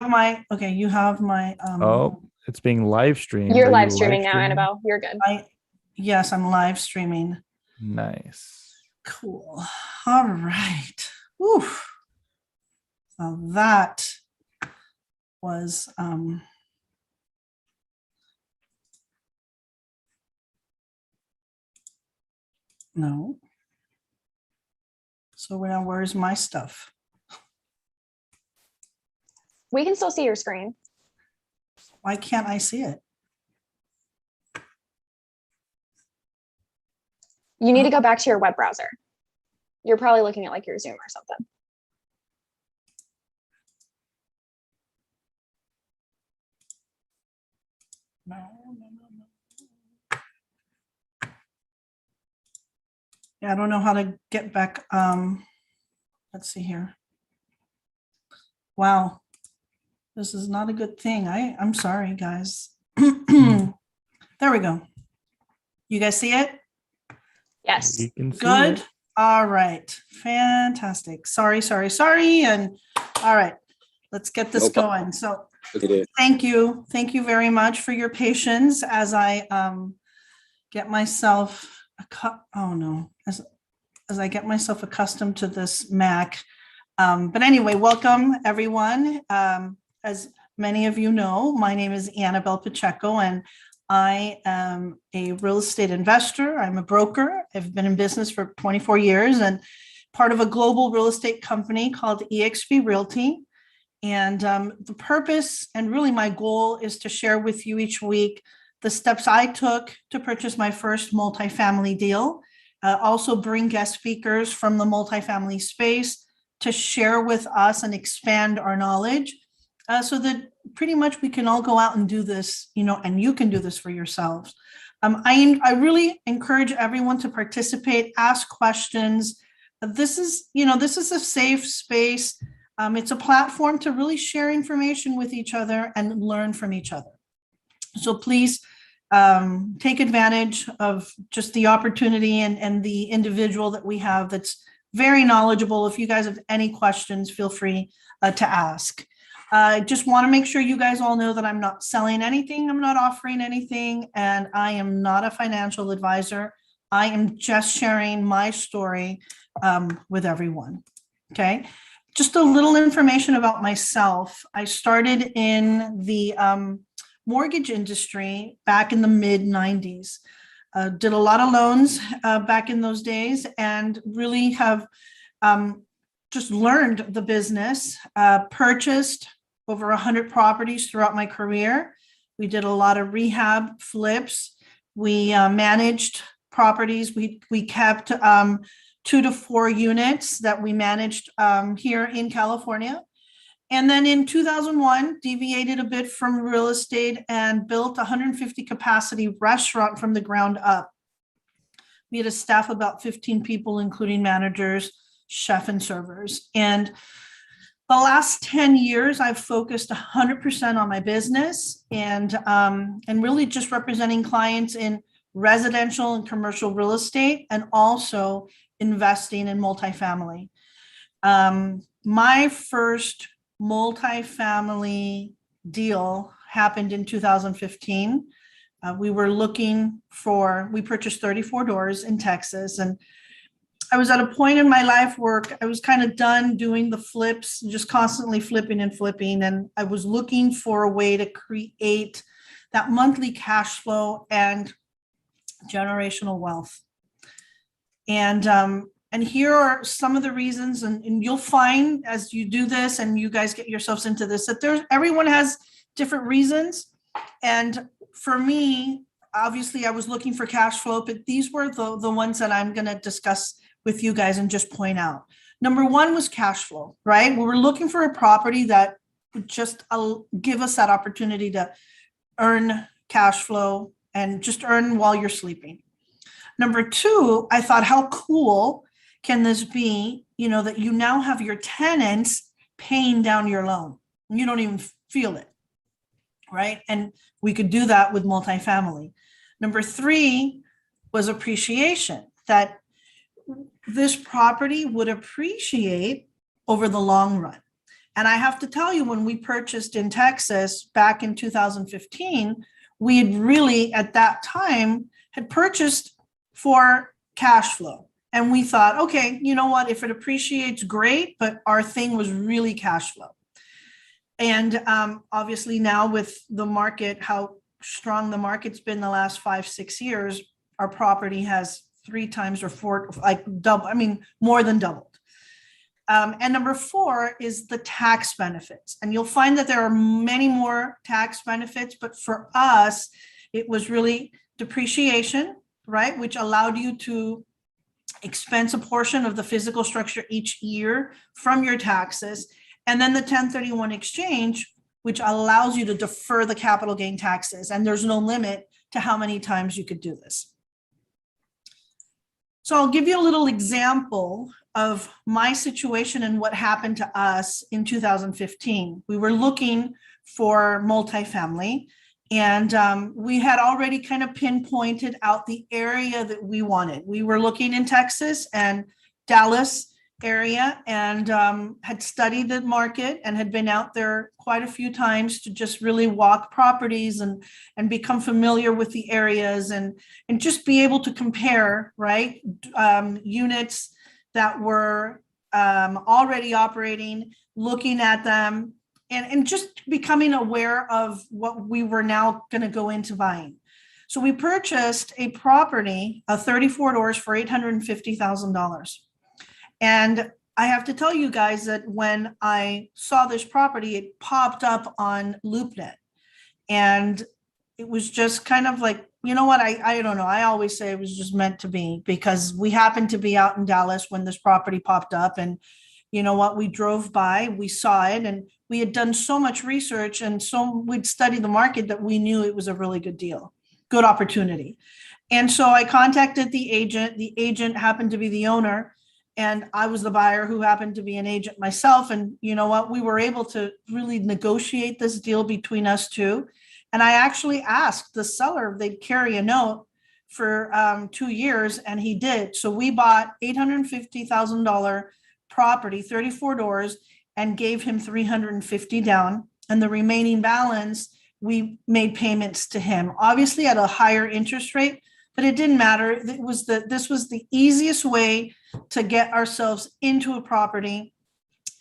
Okay, you have my Oh, it's being live streamed. You're Are live you live streaming now, streaming? Annabelle. You're good. yes, I'm live streaming. Nice. Cool. All right. Whew. So that was no. So now where's my stuff? We can still see your screen. Why can't I see it? You need to go back to your web browser. You're probably looking at like your Zoom or something. No. Yeah, I don't know how to get back. Let's see here. Wow, this is not a good thing. I'm sorry, guys. There we go. You guys see it? Yes. You can see Good. it. All right. Fantastic. Sorry. And all right, let's get this going. So thank you. Thank you very much for your patience as I get myself as I get myself accustomed to this Mac. But anyway, welcome everyone. As many of you know, my name is Annabelle Pacheco, and I am a real estate investor. I'm a broker. I've been in business for 24 years and part of a global real estate company called eXp Realty. And the purpose and really my goal is to share with you each week the steps I took to purchase my first multifamily deal. Also bring guest speakers from the multifamily space to share with us and expand our knowledge so that pretty much we can all go out and do this, and you can do this for yourselves. I really encourage everyone to participate, ask questions. This is a safe space. It's a platform to really share information with each other and learn from each other. So please take advantage of just the opportunity and the individual that we have that's very knowledgeable. If you guys have any questions, feel free to ask. I just want to make sure you guys all know that I'm not selling anything. I'm not offering anything, and I am not a financial advisor. I am just sharing my story with everyone. Okay. Just a little information about myself. I started in the mortgage industry back in the mid 90s. Did a lot of loans back in those days and really have just learned the business, purchased over 100 properties throughout my career. We did a lot of rehab flips. We managed properties. We kept 2 to 4 units that we managed here in California. And then in 2001, deviated a bit from real estate and built a 150 capacity restaurant from the ground up. We had a staff of about 15 people, including managers, chef, and servers. And the last 10 years, I've focused 100% on my business and really just representing clients in residential and commercial real estate and also investing in multifamily. My first multifamily deal happened in 2015. We purchased 34 doors in Texas, and I was at a point in my life where I was kind of done doing the flips, just constantly flipping. And I was looking for a way to create that monthly cash flow and generational wealth. And here are some of the reasons, and you'll find as you do this and you guys get yourselves into this, that everyone has different reasons. And for me, obviously I was looking for cash flow, but these were the ones that I'm going to discuss with you guys and just point out. Number one was cash flow, right? We were looking for a property that would just give us that opportunity to earn cash flow and just earn while you're sleeping. Number two, I thought, how cool can this be, that you now have your tenants paying down your loan. You don't even feel it, right? And we could do that with multifamily. Number three was appreciation, that this property would appreciate over the long run. And I have to tell you, when we purchased in Texas back in 2015, we had really, at that time, had purchased for cash flow. And we thought, okay, you know what, if it appreciates, great, but our thing was really cash flow. And obviously now with the market, how strong the market's been the last 5-6 years, our property has 3 times or 4, like double, I mean, more than doubled. And number 4 is the tax benefits. And you'll find that there are many more tax benefits, but for us, it was really depreciation, right? Which allowed you to expense a portion of the physical structure each year from your taxes. And then the 1031 exchange, which allows you to defer the capital gain taxes. And there's no limit to how many times you could do this. So I'll give you a little example of my situation and what happened to us in 2015. We were looking for multifamily, and we had already kind of pinpointed out the area that we wanted. We were looking in Texas and Dallas area, and had studied the market and had been out there quite a few times to just really walk properties and become familiar with the areas and just be able to compare, right? Units that were already operating, looking at them, and just becoming aware of what we were now going to go into buying. So we purchased a property, 34 doors, for $850,000. And I have to tell you guys that when I saw this property, it popped up on LoopNet. And it was just kind of like, you know what, I don't know. I always say it was just meant to be, because we happened to be out in Dallas when this property popped up. And you know what, we drove by, we saw it, and we had done so much research and so we'd studied the market that we knew it was a really good deal, good opportunity. And so I contacted the agent. The agent happened to be the owner, and I was the buyer who happened to be an agent myself. And you know what, we were able to really negotiate this deal between us two. And I actually asked the seller if they'd carry a note for 2 years, and he did. So we bought $850,000 property, 34 doors, and gave him $350 down. And the remaining balance, we made payments to him, obviously at a higher interest rate, but it didn't matter. This was the easiest way to get ourselves into a property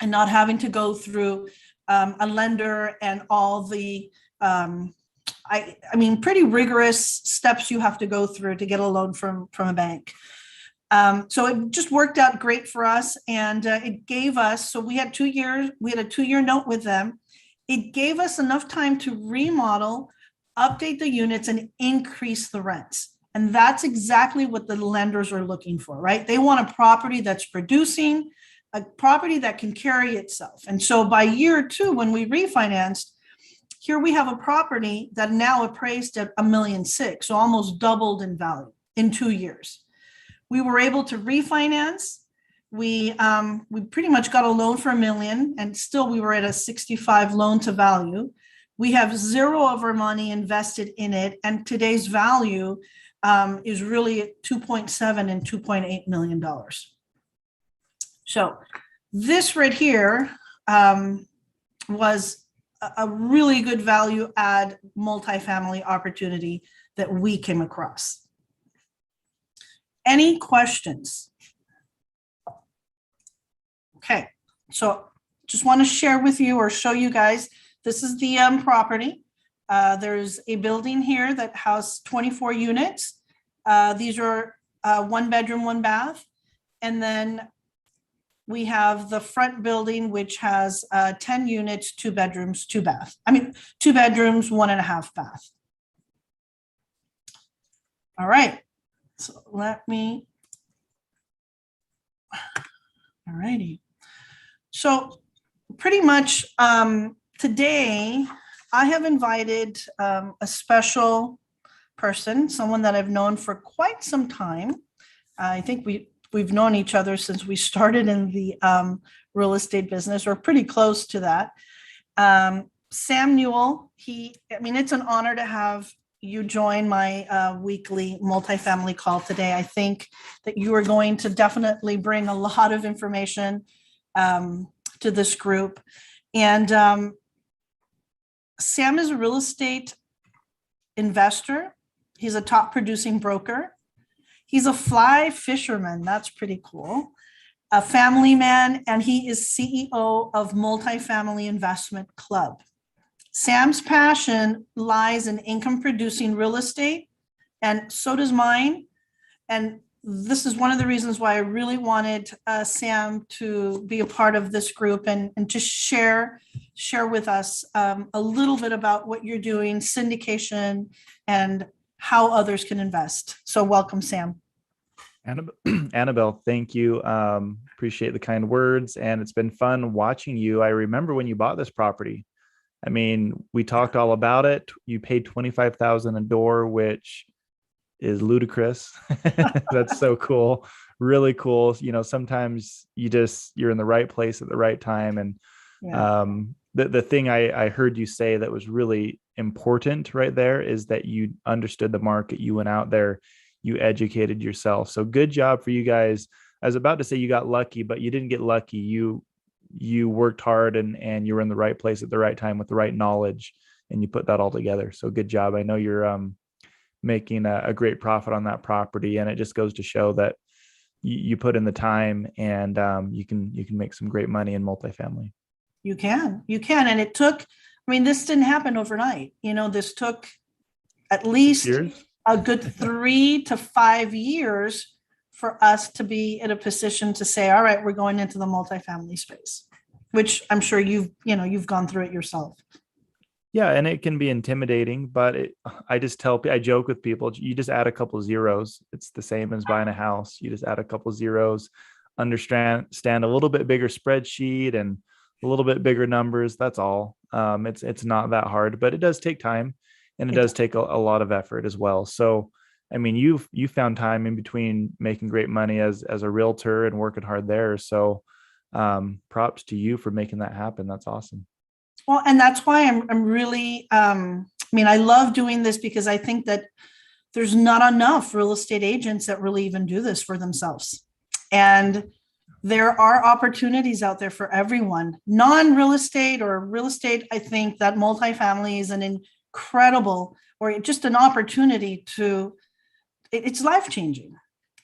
and not having to go through a lender and all the I mean, pretty rigorous steps you have to go through to get a loan from a bank. So it just worked out great for us, and it gave us, so we had 2 years, we had a 2-year note with them. It gave us enough time to remodel, update the units, and increase the rents. And that's exactly what the lenders are looking for, right? They want a property that's producing, a property that can carry itself. And so by year 2, when we refinanced, here we have a property that now appraised at $1.6 million, so almost doubled in value in 2 years. We were able to refinance. We pretty much got a loan for $1 million, and still we were at a 65 loan to value. We have 0 of our money invested in it, and today's value is really at 2.7 and $2.8 million. So this right here was a really good value add multifamily opportunity that we came across. Any questions? Okay, so just want to share with you or show you guys, this is the property. There's a building here that houses 24 units. These are 1 bedroom, 1 bath. And then we have the front building, which has 10 units, 2 bedrooms, 2 baths. I mean, 2 bedrooms, 1.5 bath. All right, so let me, all righty. So pretty much today, I have invited a special person, someone that I've known for quite some time. I think we've known each other since we started in the real estate business, or pretty close to that. Sam Newall, it's an honor to have you join my weekly multifamily call today. I think that you are going to definitely bring a lot of information to this group. And Sam is a real estate investor. He's a top producing broker. He's a fly fisherman. That's pretty cool. A family man, and he is CEO of Multifamily Investment Club. Sam's passion lies in income producing real estate, and so does mine. And this is one of the reasons why I really wanted Sam to be a part of this group and just share with us a little bit about what you're doing, syndication, and how others can invest. So welcome, Sam. Annabelle, thank you. Appreciate the kind words, and it's been fun watching you. I remember when you bought this property. I mean, we talked all about it. You paid $25,000 a door, which is ludicrous. That's so cool. Really cool. You know, sometimes you're in the right place at the right time. And the thing I heard you say that was really important right there is that you understood the market. You went out there, you educated yourself. So good job for you guys. I was about to say you got lucky, but you didn't get lucky. You worked hard and you were in the right place at the right time with the right knowledge, and you put that all together. So good job. I know you're making a great profit on that property, and it just goes to show that you put in the time, and you can make some great money in multifamily. You can. And it took, I mean, this didn't happen overnight. You know, this took at least a good 3 to 5 years for us to be in a position to say, all right, we're going into the multifamily space, which I'm sure you've gone through it yourself. Yeah, and it can be intimidating, but I joke with people, you just add a couple of zeros. It's the same as buying a house. You just add a couple of zeros, understand a little bit bigger spreadsheet and a little bit bigger numbers. That's all. It's not that hard, but it does take time, and it does take a lot of effort as well. So, I mean, you found time in between making great money as a realtor and working hard there. So, props to you for making that happen. That's awesome. Well, and that's why I'm really, I mean, I love doing this because I think that there's not enough real estate agents that really even do this for themselves. And there are opportunities out there for everyone, non-real estate or real estate. I think that multifamily is an incredible, or just an opportunity it's life-changing.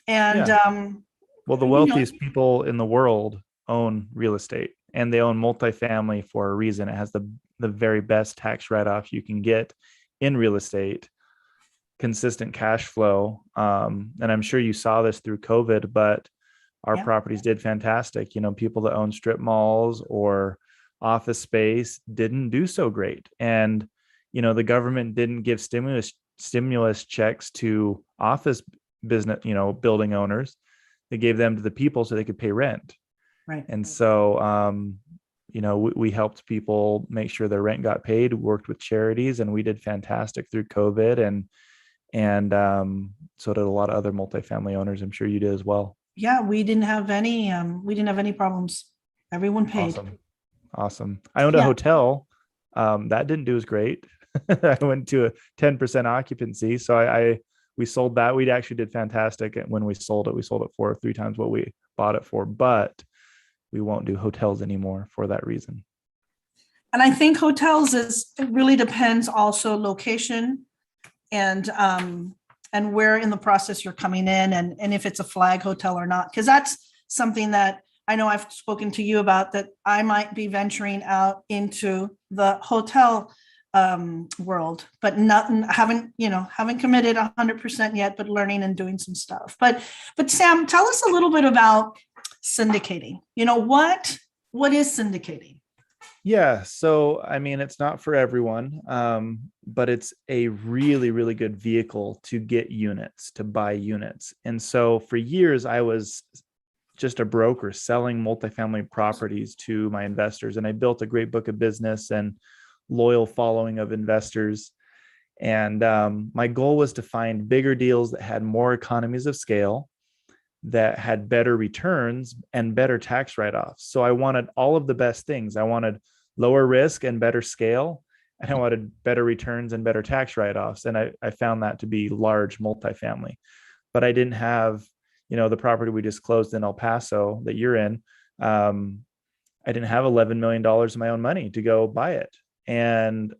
And well, the wealthiest people in the world own real estate, and they own multifamily for a reason. It has the very best tax write-off you can get in real estate, consistent cash flow. And I'm sure you saw this through COVID, but our properties did fantastic. You know, people that own strip malls or office space didn't do so great. And, you know, the government didn't give stimulus checks to office business, building owners. They gave them to the people so they could pay rent. Right. And so, we helped people make sure their rent got paid, worked with charities, and we did fantastic through COVID. And so did a lot of other multifamily owners. I'm sure you did as well. Yeah, we didn't have any problems. Everyone paid. Awesome. I owned a hotel. That didn't do as great. I went to a 10% occupancy. So we sold that. We actually did fantastic when we sold it. We sold it for 3 times what we bought it for, but we won't do hotels anymore for that reason. And I think hotels it really depends also location and where in the process you're coming in, and if it's a flag hotel or not, because that's something that I know I've spoken to you about, that I might be venturing out into the hotel world, but haven't committed 100% yet, but learning and doing some stuff. But Sam, tell us a little bit about syndicating. What is syndicating? Yeah. So, I mean, it's not for everyone, but it's a really, really good vehicle to get units, to buy units. And so for years, I was just a broker selling multifamily properties to my investors. And I built a great book of business and loyal following of investors. And my goal was to find bigger deals that had more economies of scale, that had better returns and better tax write-offs. So I wanted all of the best things. I wanted lower risk and better scale, and I wanted better returns and better tax write-offs. And I found that to be large multifamily. But I didn't have, the property we just closed in El Paso that you're in. I didn't have $11 million of my own money to go buy it. And,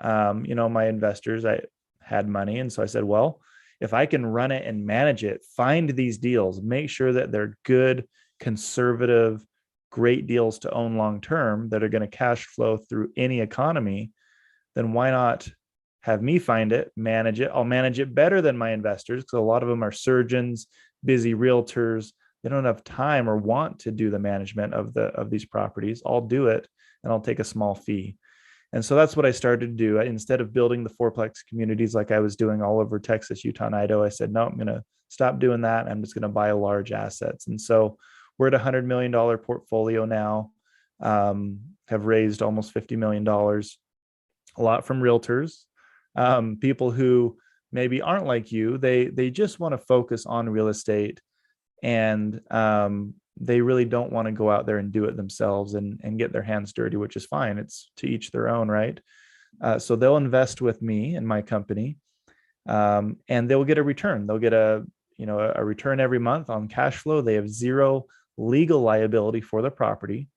my investors, I had money. And so I said, well, if I can run it and manage it, find these deals, make sure that they're good, conservative, great deals to own long-term that are going to cash flow through any economy, then why not have me find it, manage it? I'll manage it better than my investors because a lot of them are surgeons, busy realtors. They don't have time or want to do the management of these properties. I'll do it and I'll take a small fee. And so that's what I started to do. Instead of building the fourplex communities like I was doing all over Texas, Utah, and Idaho, I said, no, I'm going to stop doing that. I'm just going to buy large assets. And so we're at a $100 million portfolio now, have raised almost $50 million, a lot from realtors, people who maybe aren't like you. They just want to focus on real estate, and they really don't want to go out there and do it themselves and get their hands dirty, which is fine. It's to each their own, right? So they'll invest with me and my company, and they'll get a return. They'll get a return every month on cash flow. They have zero legal liability for the property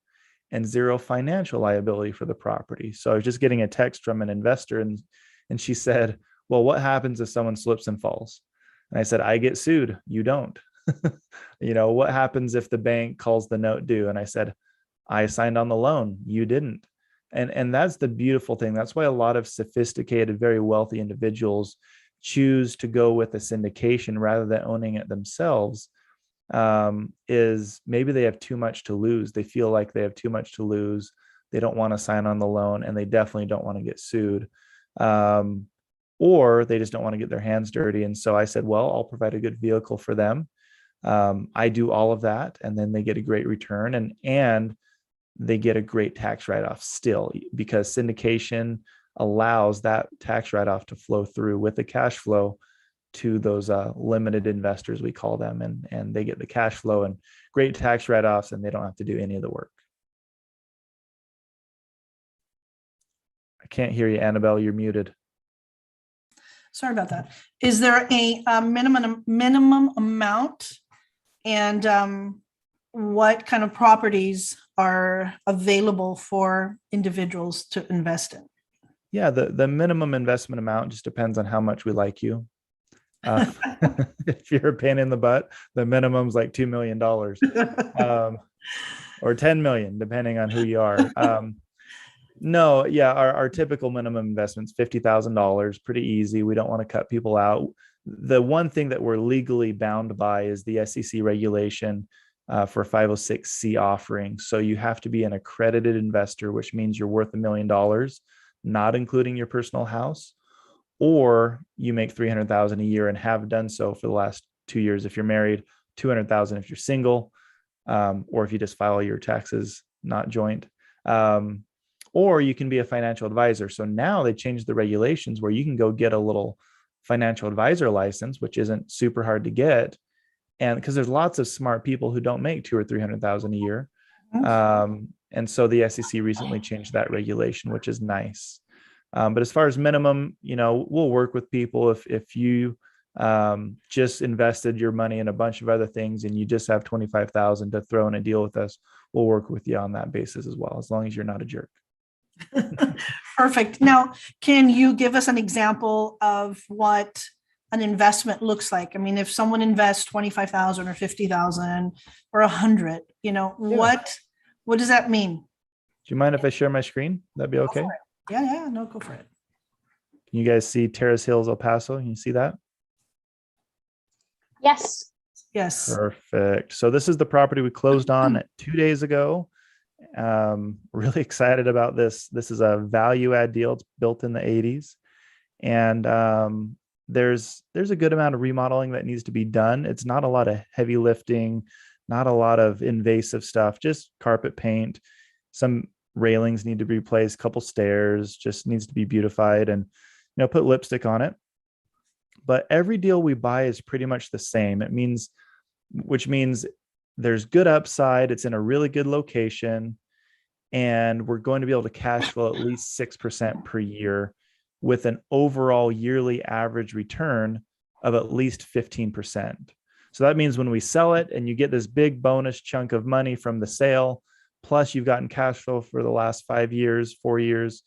and zero financial liability for the property. So I was just getting a text from an investor, and she said, well, what happens if someone slips and falls? And I said, I get sued. You don't. What happens if the bank calls the note due? And I said, I signed on the loan. You didn't. And that's the beautiful thing. That's why a lot of sophisticated, very wealthy individuals choose to go with a syndication rather than owning it themselves, is maybe they have too much to lose. They feel like they have too much to lose. They don't want to sign on the loan, and they definitely don't want to get sued. Or they just don't want to get their hands dirty. And so I said, well, I'll provide a good vehicle for them. I do all of that, and then they get a great return, and they get a great tax write-off still, because syndication allows that tax write-off to flow through with the cash flow to those limited investors, we call them, and they get the cash flow and great tax write-offs, and they don't have to do any of the work. I can't hear you, Annabelle. You're muted. Sorry about that. Is there a minimum amount, and what kind of properties are available for individuals to invest in? Yeah, the minimum investment amount just depends on how much we like you. If you're a pain in the butt, the minimum's like $2 million, or 10 million, depending on who you are. No, yeah, our typical minimum investment's $50,000, pretty easy. We don't want to cut people out. The one thing that we're legally bound by is the SEC regulation for 506C offering. So you have to be an accredited investor, which means you're worth $1 million, not including your personal house, or you make $300,000 a year and have done so for the last 2 years if you're married, $200,000 if you're single, or if you just file your taxes not joint. Or you can be a financial advisor. So now they changed the regulations where you can go get a little financial advisor license, which isn't super hard to get. And because there's lots of smart people who don't make $200,000 or $300,000 a year. And so the SEC recently changed that regulation, which is nice. But as far as minimum, we'll work with people. If you just invested your money in a bunch of other things and you just have $25,000 to throw in a deal with us, we'll work with you on that basis as well, as long as you're not a jerk. Perfect. Now, can you give us an example of what an investment looks like? I mean, if someone invests 25,000 or 50,000 or 100, what does that mean? Do you mind if I share my screen? That'd be okay. Yeah, no, go for it. Can you guys see Terrace Hills, El Paso? Can you see that? Yes. Perfect. So this is the property we closed on 2 days ago. Really excited about this. This is a value add deal. It's built in the 80s. And there's a good amount of remodeling that needs to be done. It's not a lot of heavy lifting, not a lot of invasive stuff, just carpet paint. Some railings need to be replaced, a couple stairs, just needs to be beautified and, put lipstick on it. But every deal we buy is pretty much the same. Which means there's good upside. It's in a really good location, and we're going to be able to cash flow at least 6% per year with an overall yearly average return of at least 15%. So that means when we sell it and you get this big bonus chunk of money from the sale, plus you've gotten cash flow for the last 5 years, 4 years,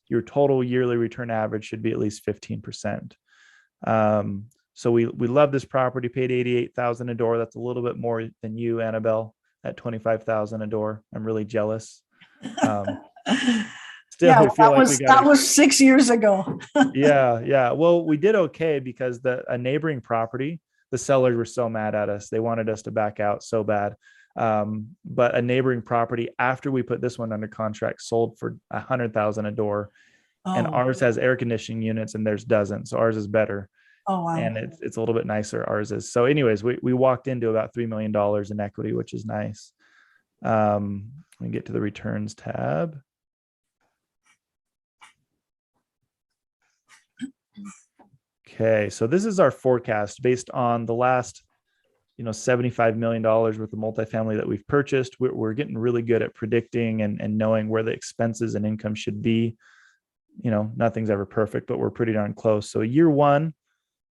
your total yearly return average should be at least 15%. So we love this property, paid $88,000 a door. That's a little bit more than you, Annabelle, at $25,000 a door. I'm really jealous. Still, Yeah, we feel like that was 6 years ago. yeah. Well, we did okay because a neighboring property, the sellers were so mad at us. They wanted us to back out so bad. But a neighboring property, after we put this one under contract, sold for $100,000 a door. And Oh, ours has air conditioning units and theirs doesn't. So ours is better. oh, wow. And it's a little bit nicer. Ours is. So anyways, we walked into about $3 million in equity, which is nice. Let me get to the returns tab. Okay, so this is our forecast based on the last, $75 million worth of multifamily that we've purchased. We're getting really good at predicting and knowing where the expenses and income should be. Nothing's ever perfect, but we're pretty darn close. So year one,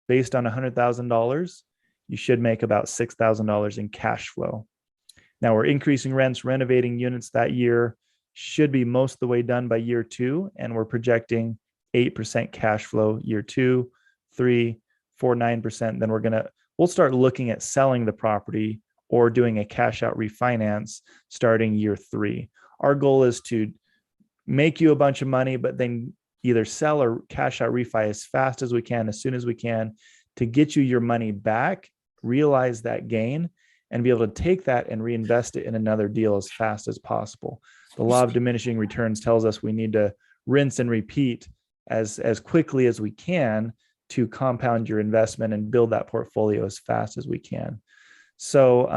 based on $100,000, you should make about $6,000 in cash flow. Now we're increasing rents, renovating units that year, should be most of the way done by year two. And we're projecting 8% cash flow year 2, 3, 4, 9%. Then we'll start looking at selling the property or doing a cash out refinance starting year 3. Our goal is to make you a bunch of money, but then either sell or cash out refi as fast as we can, as soon as we can, to get you your money back, realize that gain, and be able to take that and reinvest it in another deal as fast as possible. The law of diminishing returns tells us we need to rinse and repeat as quickly as we can to compound your investment and build that portfolio as fast as we can. So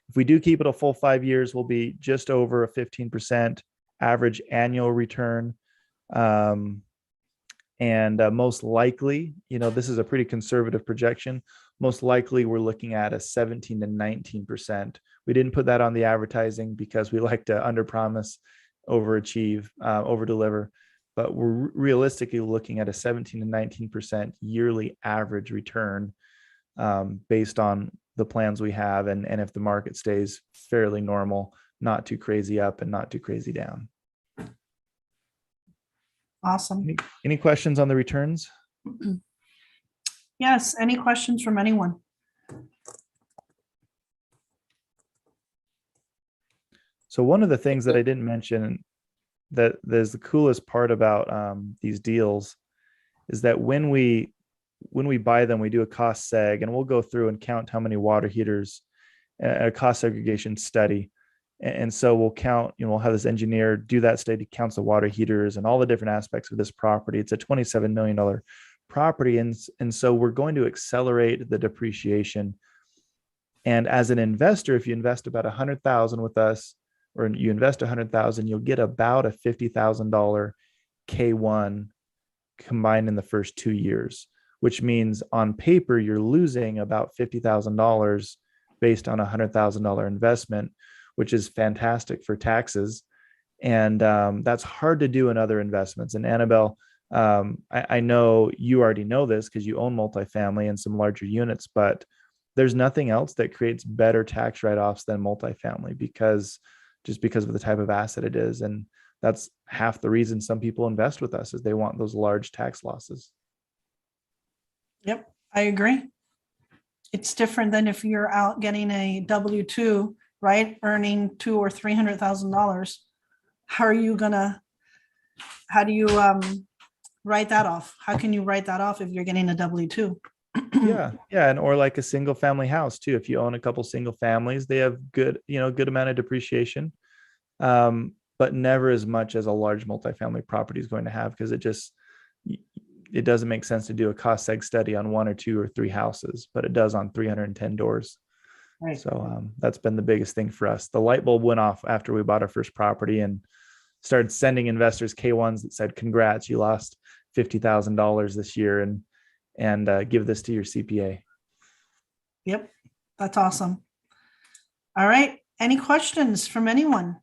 if we do keep it a full 5 years, we'll be just over a 15% average annual return. And most likely, this is a pretty conservative projection. Most likely we're looking at a 17 to 19%. We didn't put that on the advertising because we like to underpromise, overachieve, overdeliver. But we're realistically looking at a 17 to 19% yearly average return based on the plans we have. And if the market stays fairly normal, not too crazy up and not too crazy down. Awesome. Any questions on the returns? Yes. Any questions from anyone? So one of the things that I didn't mention that is the coolest part about these deals is that when we buy them, we do a cost seg, and we'll go through and count how many water heaters, a cost segregation study. And so we'll count, we'll have this engineer do that study, counts the water heaters and all the different aspects of this property. It's a $27 million property. And so we're going to accelerate the depreciation. And as an investor, if you invest about $100,000 with us, or you invest $100,000, you'll get about a $50,000 K1 combined in the first 2 years, which means on paper, you're losing about $50,000 based on a $100,000 investment, which is fantastic for taxes. And that's hard to do in other investments. And Annabelle, I know you already know this because you own multifamily and some larger units, but there's nothing else that creates better tax write-offs than multifamily because of the type of asset it is. And that's half the reason some people invest with us is they want those large tax losses. Yep, I agree. It's different than if you're out getting a W-2, right? Earning $200,000 or $300,000. How do you write that off? How can you write that off if you're getting a W-2? Yeah. And or like a single family house too. If you own a couple single families, they have good amount of depreciation, but never as much as a large multifamily property is going to have, because it doesn't make sense to do a cost seg study on 1 or 2 or 3 houses, but it does on 310 doors. Right. So that's been the biggest thing for us. The light bulb went off after we bought our first property and started sending investors K1s that said, "Congrats, you lost $50,000 this year, and give this to your CPA." Yep, that's awesome. All right. Any questions from anyone?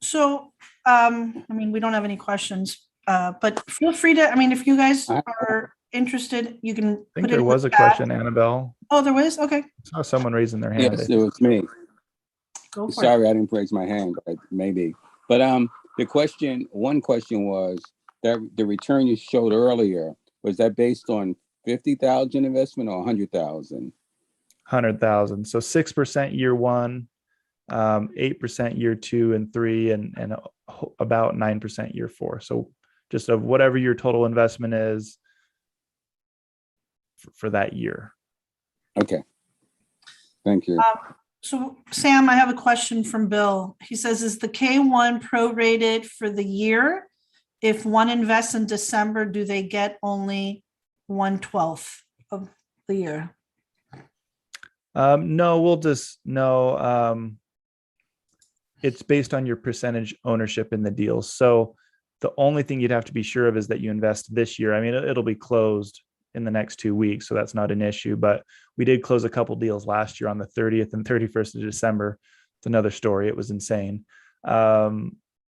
So, we don't have any questions, but feel free to, if you guys are interested, you can. I think there was a question, Annabelle. Oh, there was? Okay. I saw someone raising their hand. Yes, it was me. Go for it. Sorry, I didn't raise my hand, but maybe. But one question was that the return you showed earlier, was that based on 50,000 investment or 100,000? 100,000. So 6% year one, 8% year two and three, and about 9% year four. So just of whatever your total investment is for that year. Okay. Thank you. So Sam, I have a question from Bill. He says, is the K1 prorated for the year? If one invests in December, do they get only 1/12 of the year? No. It's based on your percentage ownership in the deal. So the only thing you'd have to be sure of is that you invest this year. I mean, it'll be closed in the next 2 weeks, so that's not an issue. But we did close a couple deals last year on the 30th and 31st of December. It's another story. It was insane.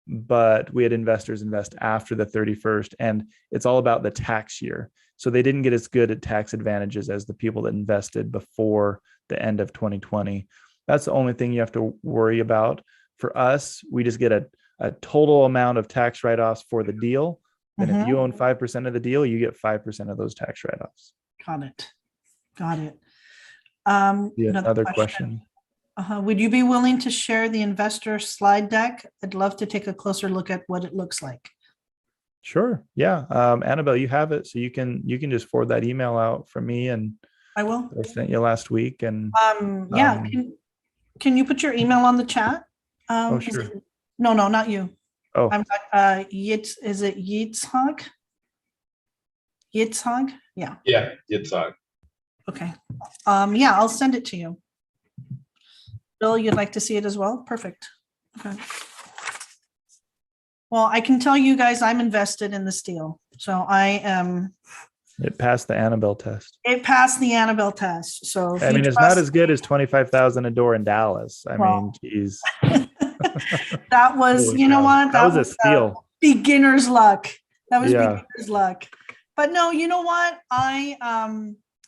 But we had investors invest after the 31st, and it's all about the tax year. So they didn't get as good at tax advantages as the people that invested before the end of 2020. That's the only thing you have to worry about. For us, we just get a total amount of tax write-offs for the deal. And if you own 5% of the deal, you get 5% of those tax write-offs. Got it. Another question. Would you be willing to share the investor slide deck? I'd love to take a closer look at what it looks like. Sure. Yeah. Annabelle, you have it. So you can just forward that email out from me, and I will. I sent you last week. And yeah. Can you put your email on the chat? Sure. No, not you. Oh, I'm is it Yitzhak? Yitzhak? Yeah. Yeah, Yitzhak. Okay. Yeah, I'll send it to you. Bill, you'd like to see it as well? Perfect. Okay. Well, I can tell you guys I'm invested in this deal. So I am. it passed the Annabelle test. It passed the Annabelle test. So I mean, it's not as good as 25,000 a door in Dallas. I mean, geez. That was, Holy you know cow. what? That was a steal. Beginner's luck. That was Yeah. beginner's luck. But no, you know what?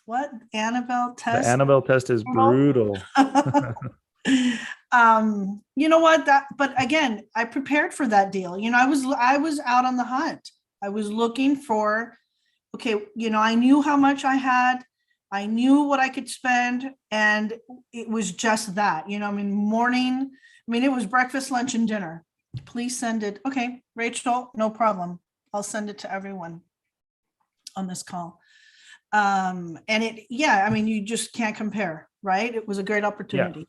What Annabelle test? The Annabelle test is brutal. You know what, but again, I prepared for that deal. You know, I was out on the hunt. I was looking for, okay, you know, I knew how much I had, I knew what I could spend, and it was just that, you know, it was breakfast, lunch, and dinner. Please send it. Okay, Rachel, no problem. I'll send it to everyone on this call. And you just can't compare, right? It was a great opportunity. Yeah.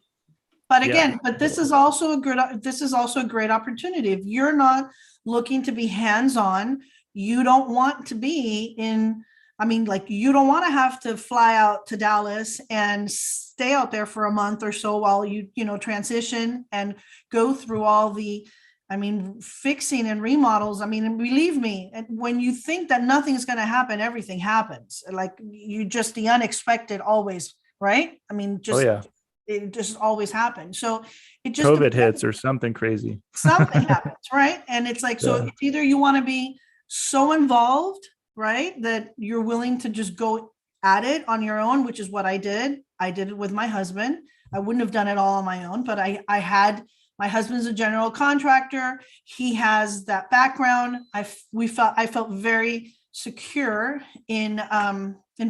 But again, this is also a great opportunity. If you're not looking to be hands-on, you don't want to be you don't want to have to fly out to Dallas and stay out there for a month or so while you transition and go through all the, fixing and remodels. And believe me, when you think that nothing's going to happen, everything happens. Like the unexpected always, right? It just always happens. So it just COVID hits or something crazy. Something happens, right? And it's like, so it's either you want to be so involved, right, that you're willing to just go at it on your own, which is what I did. I did it with my husband. I wouldn't have done it all on my own, but I had, my husband's a general contractor. He has that background. I felt very secure in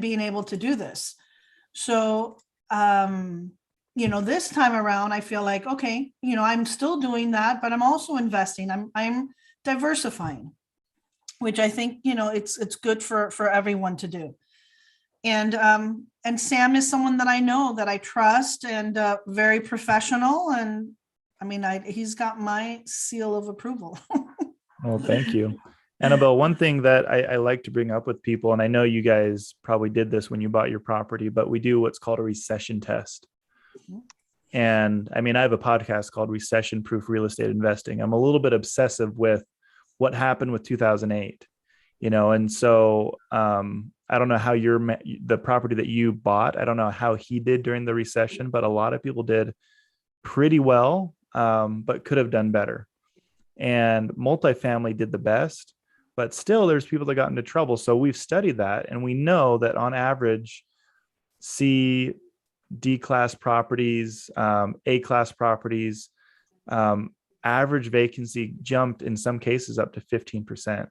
being able to do this. So, this time around, I feel like, okay, I'm still doing that, but I'm also investing. I'm diversifying, which I think, it's good for everyone to do. And Sam is someone that I know, that I trust, and very professional. And he's got my seal of approval. Well, thank you. Annabelle, one thing that I like to bring up with people, and I know you guys probably did this when you bought your property, but we do what's called a recession test. And I have a podcast called Recession Proof Real Estate Investing. I'm a little bit obsessive with what happened with 2008, and so I don't know how the property that you bought, I don't know how he did during the recession, but a lot of people did pretty well, but could have done better. And multifamily did the best, but still there's people that got into trouble. So we've studied that, and we know that on average, D-class properties, A-class properties, average vacancy jumped in some cases up to 15%.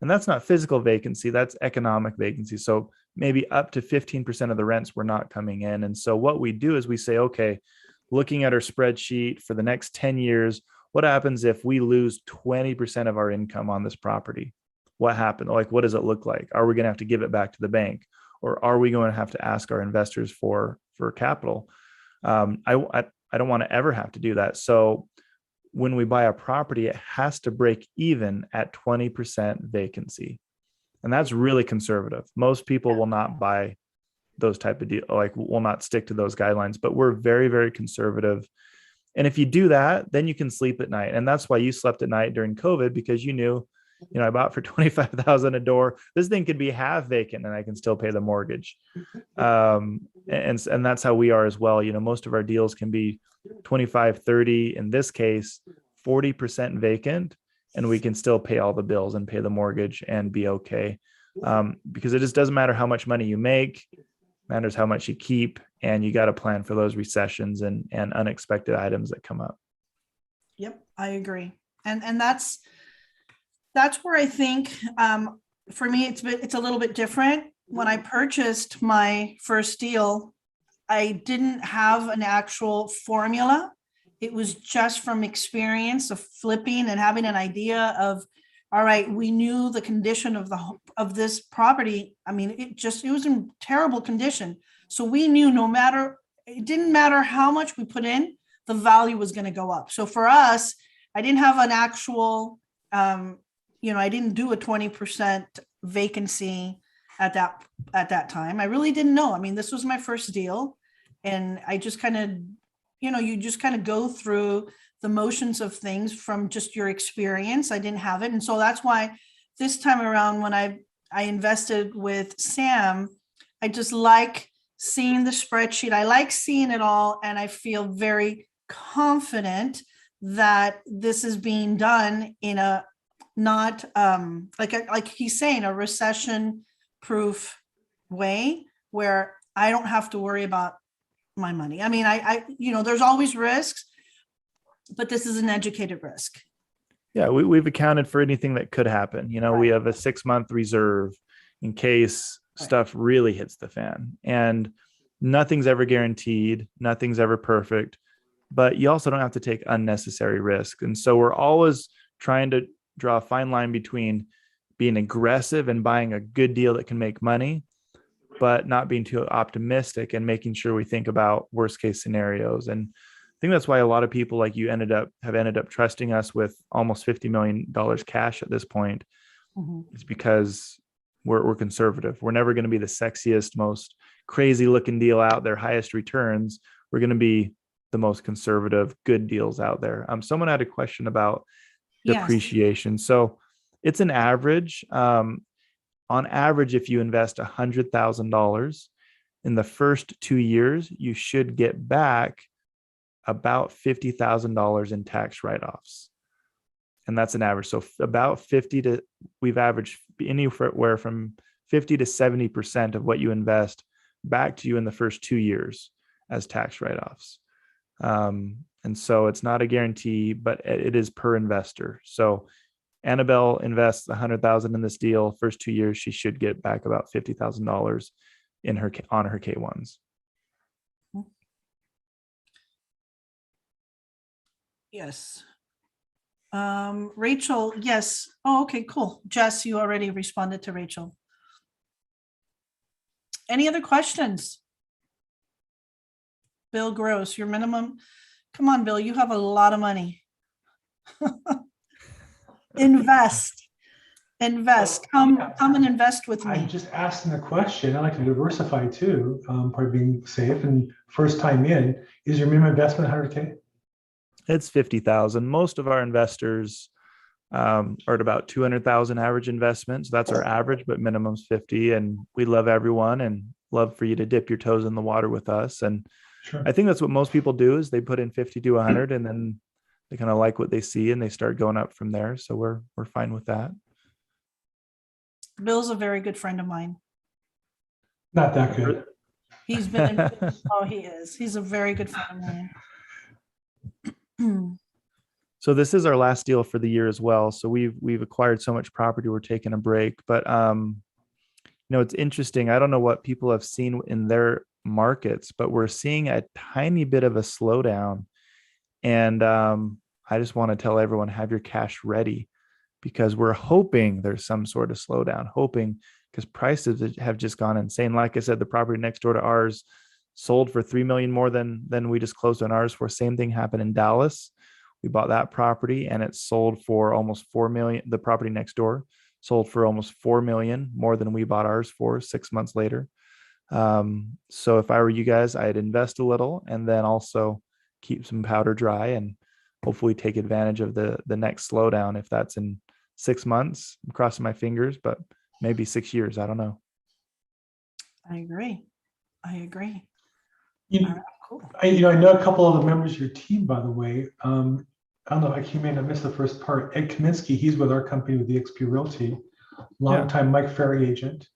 And that's not physical vacancy, that's economic vacancy. So maybe up to 15% of the rents were not coming in. And so what we do is we say, okay, looking at our spreadsheet for the next 10 years, what happens if we lose 20% of our income on this property? What happened? Like, what does it look like? Are we going to have to give it back to the bank? Or are we going to have to ask our investors for capital? I don't want to ever have to do that. So when we buy a property, it has to break even at 20% vacancy. And that's really conservative. Most people will not buy those type of deals, like will not stick to those guidelines, but we're very, very conservative. And if you do that, then you can sleep at night. And that's why you slept at night during COVID, because you knew, I bought for $25,000 a door. This thing could be half vacant and I can still pay the mortgage. And that's how we are as well. Most of our deals can be 25, 30, in this case, 40% vacant, and we can still pay all the bills and pay the mortgage and be okay. Because it just doesn't matter how much money you make, it matters how much you keep, and you got to plan for those recessions and unexpected items that come up. Yep, I agree. And that's where I think, for me, it's a little bit different. When I purchased my first deal, I didn't have an actual formula. It was just from experience of flipping and having an idea of, all right, we knew the condition of this property. I mean, it was in terrible condition. So we knew it didn't matter how much we put in, the value was going to go up. So for us, I didn't have an actual, I didn't do a 20% vacancy at that time. I really didn't know. I mean, this was my first deal, and I just kind of, you just kind of go through the motions of things from just your experience. I didn't have it. And so that's why this time around, when I invested with Sam, I just like seeing the spreadsheet. I like seeing it all. And I feel very confident that this is being done in a, not like he's saying, a recession proof way where I don't have to worry about my money. I mean, there's always risks, but this is an educated risk. Yeah, we've accounted for anything that could happen. Right. We have a 6-month reserve in case stuff really hits the fan, and nothing's ever guaranteed. Nothing's ever perfect, but you also don't have to take unnecessary risk. And so we're always trying to draw a fine line between being aggressive and buying a good deal that can make money, but not being too optimistic and making sure we think about worst case scenarios. And I think that's why a lot of people like you have ended up trusting us with almost $50 million cash at this point. Mm-hmm. It's because we're conservative. We're never going to be the sexiest, most crazy looking deal out there, highest returns. We're going to be the most conservative, good deals out there. Someone had a question about depreciation. Yes. So it's an average. On average, if you invest $100,000 in the first 2 years, you should get back about $50,000 in tax write-offs. And that's an average. So about we've averaged anywhere from 50 to 70% of what you invest back to you in the first 2 years as tax write-offs. And so it's not a guarantee, but it is per investor. So Annabelle invests $100,000 in this deal. First 2 years, she should get back about $50,000 on her K1s. Yes. Rachel, yes. Oh, okay, cool. Jess, you already responded to Rachel. Any other questions? Bill Gross, your minimum. Come on, Bill, you have a lot of money. Invest. Come and invest with me. I'm just asking a question. I like to diversify too, part of being safe. And first time in, is your minimum investment 100K? It's 50,000. Most of our investors are at about 200,000 average investments. That's our average, but minimum's 50. And we love everyone and love for you to dip your toes in the water with us. And sure. I think that's what most people do is they put in 50 to 100 and then they kind of like what they see and they start going up from there. So we're fine with that. Bill's a very good friend of mine. Not that good. He's been, oh, he is. He's a very good friend of mine. So this is our last deal for the year as well. So we've acquired so much property, we're taking a break. But it's interesting. I don't know what people have seen in their markets, but we're seeing a tiny bit of a slowdown. And I just want to tell everyone, have your cash ready, because we're hoping there's some sort of slowdown, hoping, because prices have just gone insane. Like I said, the property next door to ours sold for $3 million more than we just closed on ours for. Same thing happened in Dallas. We bought that property and it sold for almost 4 million. The property next door sold for almost 4 million more than we bought ours for 6 months later. So if I were you guys, I'd invest a little and then also keep some powder dry and hopefully take advantage of the next slowdown. If that's in 6 months, I'm crossing my fingers, but maybe 6 years. I don't know. I agree. You, All right, cool. I know a couple of the members of your team, by the way. I don't know, you may have missed the first part. Ed Kaminsky, he's with our company with eXp Realty, longtime Mike Ferry agent,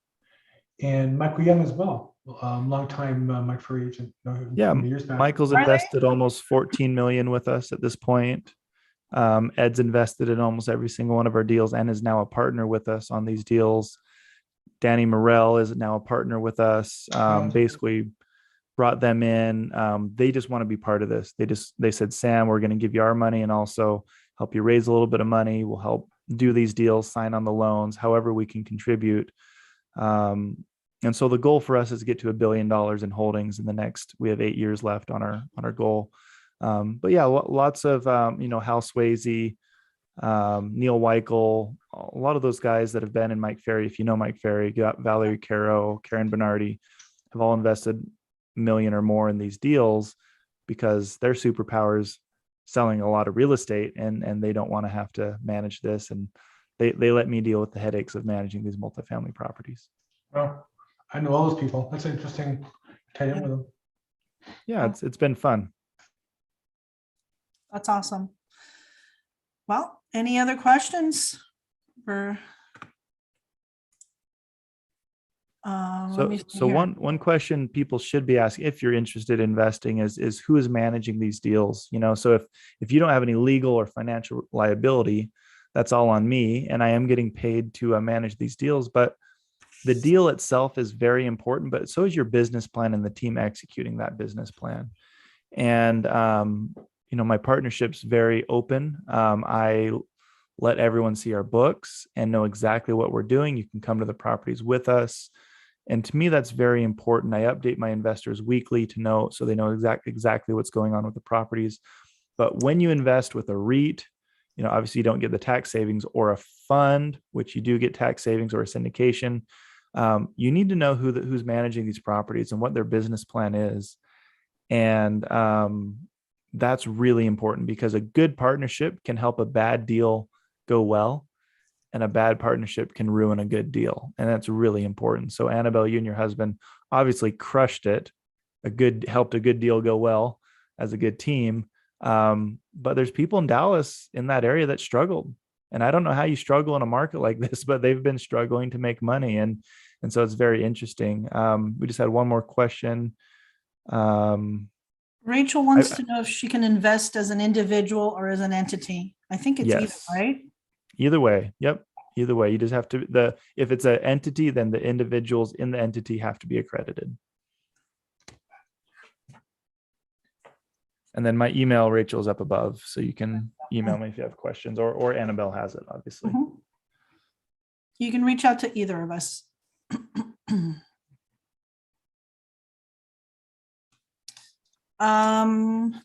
and Michael Young as well, longtime Mike Ferry agent. Yeah, from years back. Michael's Are they? invested almost 14 million with us at this point. Ed's invested in almost every single one of our deals and is now a partner with us on these deals. Danny Morell is now a partner with us. Basically brought them in. They just want to be part of this. They said, Sam, we're going to give you our money and also help you raise a little bit of money. We'll help do these deals, sign on the loans, however we can contribute. And so the goal for us is to get to $1 billion in holdings in the next, we have 8 years left on our goal. But yeah, lots of, Hal Swayze, Neil Weichel, a lot of those guys that have been in Mike Ferry. If you know Mike Ferry, got Valerie Caro, Karen Bernardi, have all invested $1 million or more in these deals because their superpowers selling a lot of real estate and they don't want to have to manage this. And they let me deal with the headaches of managing these multifamily properties. Well, I know all those people. That's interesting. Tie in with them. Yeah, it's been fun. That's awesome. Well, any other questions for? So one question people should be asking if you're interested in investing is who is managing these deals? So if you don't have any legal or financial liability, that's all on me, and I am getting paid to manage these deals. But the deal itself is very important, but so is your business plan and the team executing that business plan. And my partnership's very open. I let everyone see our books and know exactly what we're doing. You can come to the properties with us. And to me, that's very important. I update my investors weekly to know, so they know exactly what's going on with the properties. But when you invest with a REIT, obviously you don't get the tax savings, or a fund, which you do get tax savings, or a syndication. You need to know who's managing these properties and what their business plan is. And that's really important, because a good partnership can help a bad deal go well, and a bad partnership can ruin a good deal. And that's really important. So Annabelle, you and your husband obviously crushed it. Helped a good deal go well as a good team. But there's people in Dallas in that area that struggled. And I don't know how you struggle in a market like this, but they've been struggling to make money. And so it's very interesting. We just had one more question. Rachel wants to know if she can invest as an individual or as an entity. I think it's Yes. either, right? Either way. Yep. Either way. You just have to, if it's an entity, then the individuals in the entity have to be accredited. And then my email, Rachel, is up above, so you can email me if you have questions, or Annabelle has it, obviously. Mhm. You can reach out to either of us.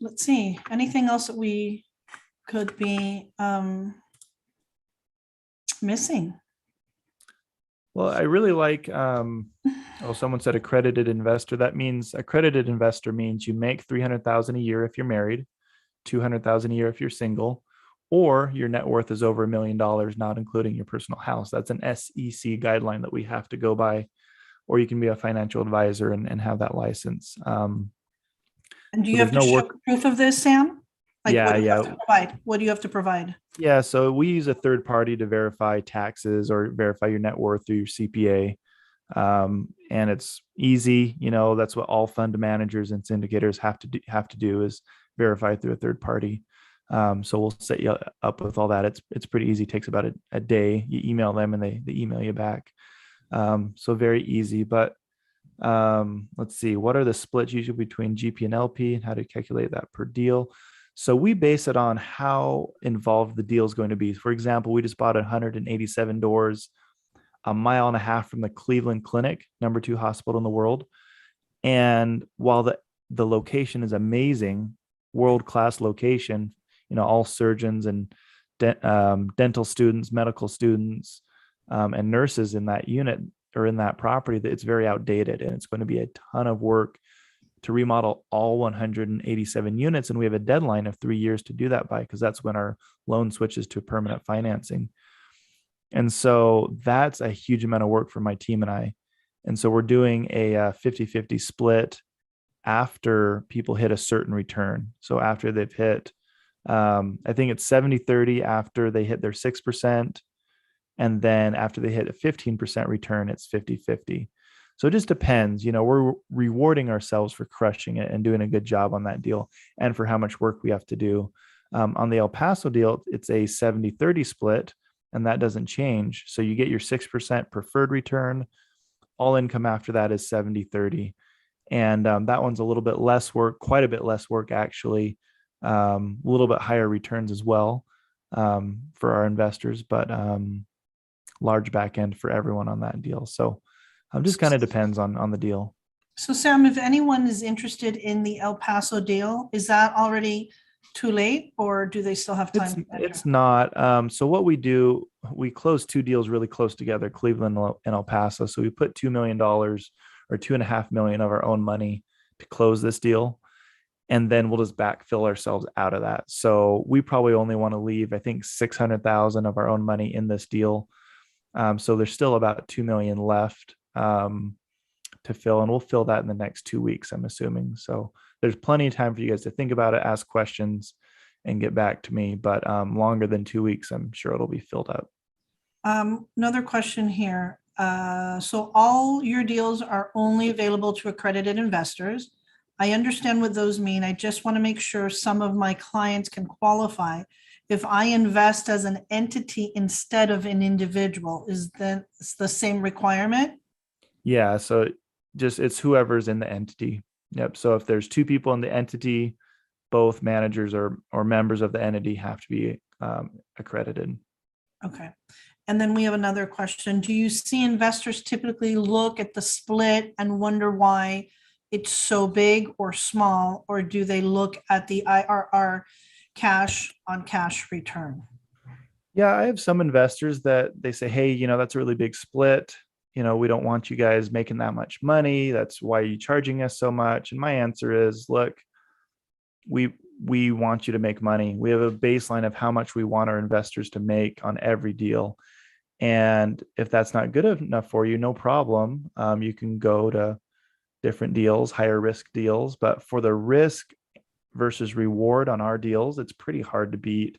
Let's see, anything else that we could be missing? Well, I really like, someone said accredited investor. That means accredited investor means you make $300,000 a year if you're married, $200,000 a year if you're single, or your net worth is over $1 million, not including your personal house. That's an SEC guideline that we have to go by, or you can be a financial advisor and have that license. And do you So have to there's no show proof of this, Sam? Like, Yeah, what do you yeah. have to provide? What do you have to provide? Yeah, so we use a third party to verify taxes or verify your net worth through your CPA. And it's easy. That's what all fund managers and syndicators have to do is verify through a third party. So we'll set you up with all that. It's pretty easy. It takes about a day. You email them and they email you back. So very easy. But let's see, what are the splits usually between GP and LP, and how to calculate that per deal? So we base it on how involved the deal is going to be. For example, we just bought 187 doors, a mile and a half from the Cleveland Clinic, #2 hospital in the world. And while the location is amazing, world-class location, all surgeons and dental students, medical students, and nurses in that unit or in that property, that it's very outdated, and it's going to be a ton of work to remodel all 187 units. And we have a deadline of 3 years to do that by, because that's when our loan switches to permanent financing. And so that's a huge amount of work for my team and I. And so we're doing a 50-50 split after people hit a certain return. So after they've hit, I think it's 70-30 after they hit their 6%. And then after they hit a 15% return, it's 50-50. So it just depends. We're rewarding ourselves for crushing it and doing a good job on that deal, and for how much work we have to do. On the El Paso deal, it's a 70-30 split, and that doesn't change. So you get your 6% preferred return. All income after that is 70-30. And that one's a little bit less work, quite a bit less work, actually. A little bit higher returns as well for our investors, but large back end for everyone on that deal. So just kind of depends on the deal. So Sam, if anyone is interested in the El Paso deal, is that already too late, or do they still have time? It's not. So what we do, we close 2 deals really close together, Cleveland and El Paso. So we put $2 million or $2.5 million of our own money to close this deal. And then we'll just backfill ourselves out of that. So we probably only want to leave, I think, 600,000 of our own money in this deal. So there's still about 2 million left to fill, and we'll fill that in the next 2 weeks, I'm assuming. So there's plenty of time for you guys to think about it, ask questions, and get back to me. But longer than 2 weeks, I'm sure it'll be filled up. Another question here. So all your deals are only available to accredited investors. I understand what those mean. I just want to make sure some of my clients can qualify. If I invest as an entity instead of an individual, is that the same requirement? Yeah. So it's whoever's in the entity. Yep. So if there's 2 people in the entity, both managers or members of the entity have to be accredited. Okay. And then we have another question. Do you see investors typically look at the split and wonder why it's so big or small, or do they look at the IRR, cash on cash return? Yeah, I have some investors that they say, hey, that's a really big split. We don't want you guys making that much money. That's why you're charging us so much. And my answer is, look, we want you to make money. We have a baseline of how much we want our investors to make on every deal. And if that's not good enough for you, no problem. You can go to different deals, higher risk deals. But for the risk versus reward on our deals, it's pretty hard to beat.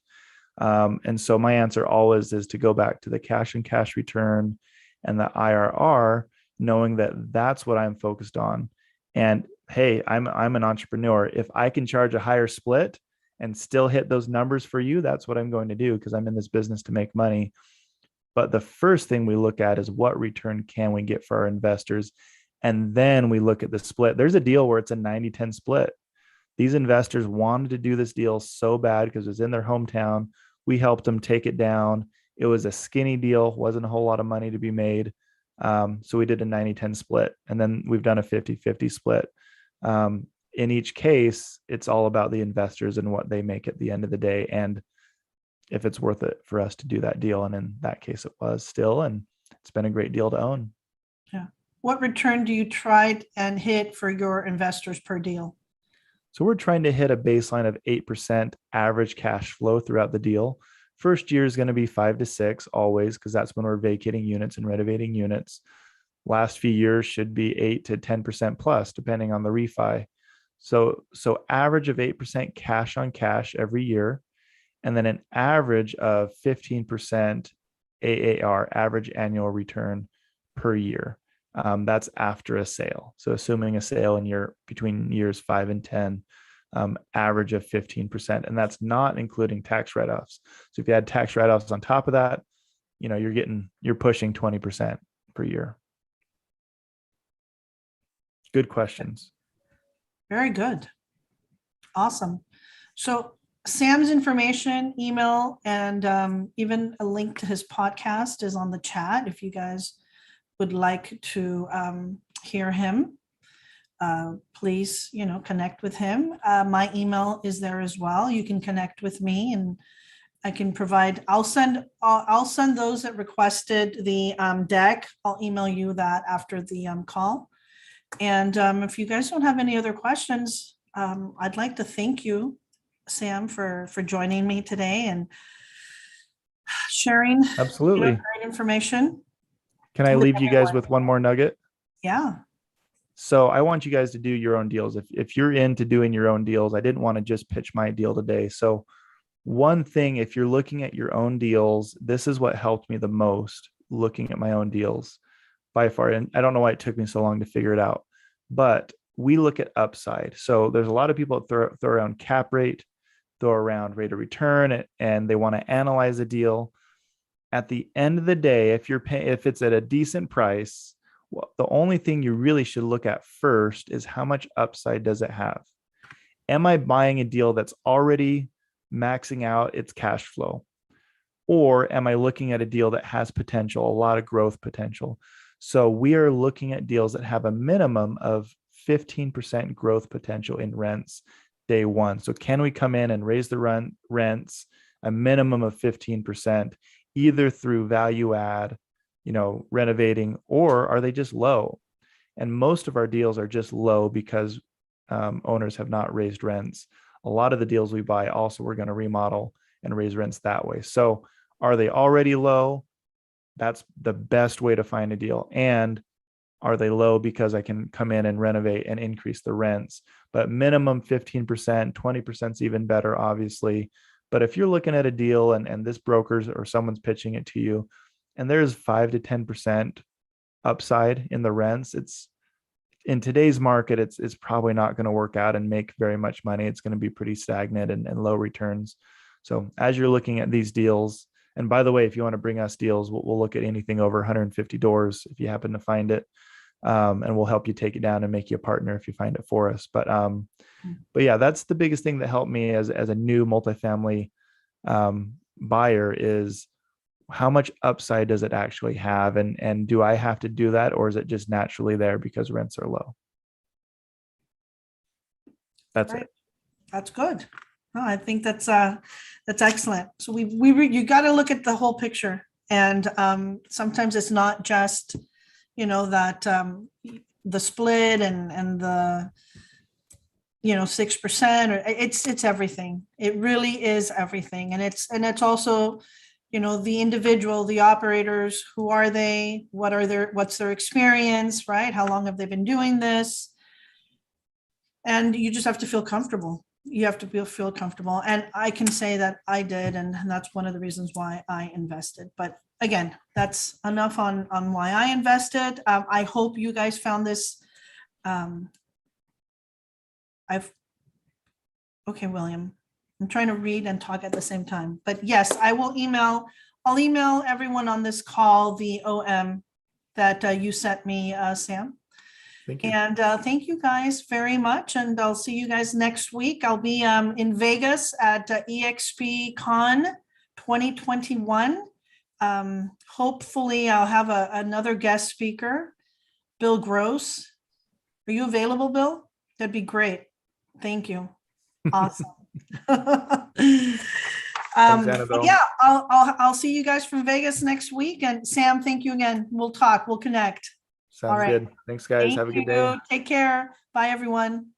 And so my answer always is to go back to the cash and cash return and the IRR, knowing that that's what I'm focused on. And hey, I'm an entrepreneur. If I can charge a higher split and still hit those numbers for you, that's what I'm going to do, because I'm in this business to make money. But the first thing we look at is what return can we get for our investors? And then we look at the split. There's a deal where it's a 90-10 split. These investors wanted to do this deal so bad because it was in their hometown. We helped them take it down. It was a skinny deal, wasn't a whole lot of money to be made. So we did a 90-10 split, and then we've done a 50-50 split. In each case, it's all about the investors and what they make at the end of the day, and if it's worth it for us to do that deal. And in that case, it was still, and it's been a great deal to own. Yeah. What return do you try and hit for your investors per deal? So we're trying to hit a baseline of 8% average cash flow throughout the deal. First year is going to be 5 to 6 always, because that's when we're vacating units and renovating units. Last few years should be 8 to 10% plus, depending on the refi. So average of 8% cash on cash every year, and then an average of 15% AAR, average annual return per year. That's after a sale. So assuming a sale in between years 5 and 10, average of 15%. And that's not including tax write-offs. So if you add tax write-offs on top of that, you're pushing 20% per year. Good questions. Very good. Awesome. So Sam's information, email, and even a link to his podcast is on the chat if you guys would like to hear him. Please, connect with him. My email is there as well. You can connect with me, and I can provide. I'll send those that requested the deck. I'll email you that after the call. And if you guys don't have any other questions, I'd like to thank you, Sam, for joining me today and sharing Absolutely. great information. Can I with leave you guys everyone. with one more nugget? Yeah. So I want you guys to do your own deals. If you're into doing your own deals, I didn't want to just pitch my deal today. So one thing, if you're looking at your own deals, this is what helped me the most, looking at my own deals by far. And I don't know why it took me so long to figure it out, but we look at upside. So there's a lot of people that throw around cap rate, throw around rate of return, and they want to analyze a deal. At the end of the day, if it's at a decent price, well, the only thing you really should look at first is how much upside does it have? Am I buying a deal that's already maxing out its cash flow? Or am I looking at a deal that has potential, a lot of growth potential? So we are looking at deals that have a minimum of 15% growth potential in rents day one. So can we come in and raise the rents a minimum of 15%, either through value add, renovating, or are they just low? And most of our deals are just low because owners have not raised rents. A lot of the deals we buy also we're going to remodel and raise rents that way. So are they already low? That's the best way to find a deal. And are they low because I can come in and renovate and increase the rents? But minimum 15%, 20% is even better, obviously. But if you're looking at a deal and this broker's or someone's pitching it to you, and there's 5 to 10% upside in the rents, it's in today's market, it's probably not going to work out and make very much money. It's going to be pretty stagnant and low returns. So as you're looking at these deals, and by the way, if you want to bring us deals, we'll look at anything over 150 doors if you happen to find it. And we'll help you take it down and make you a partner if you find it for us. But yeah, that's the biggest thing that helped me as a new multifamily buyer is how much upside does it actually have? And do I have to do that, or is it just naturally there because rents are low? That's Right. it. That's good. No, I think that's excellent. So you got to look at the whole picture, and sometimes it's not just that the split and the 6%, or it's everything. It really is everything, and it's also the individual, the operators. Who are they? What's their experience, right? How long have they been doing this? And you just have to feel comfortable. You have to feel comfortable. And I can say that I did, and that's one of the reasons why I invested. But again, that's enough on why I invested. I hope you guys found this. Okay, William, I'm trying to read and talk at the same time. But yes, I'll email everyone on this call the OM that you sent me, Sam. Thank you. And thank you guys very much. And I'll see you guys next week. I'll be in Vegas at EXP Con 2021. Hopefully I'll have another guest speaker, Bill Gross. Are you available, Bill? That'd be great. Thank you. Awesome. Annabelle. Yeah, I'll see you guys from Vegas next week. And Sam, thank you again. We'll talk. We'll connect. Sounds All right. good. Thanks, guys. Thank Have a good you. day. Take care. Bye, everyone.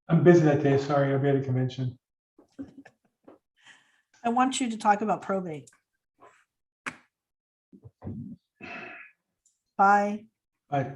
I'm busy that day. Sorry, I'll be at a convention. I want you to talk about probate. Bye. Bye.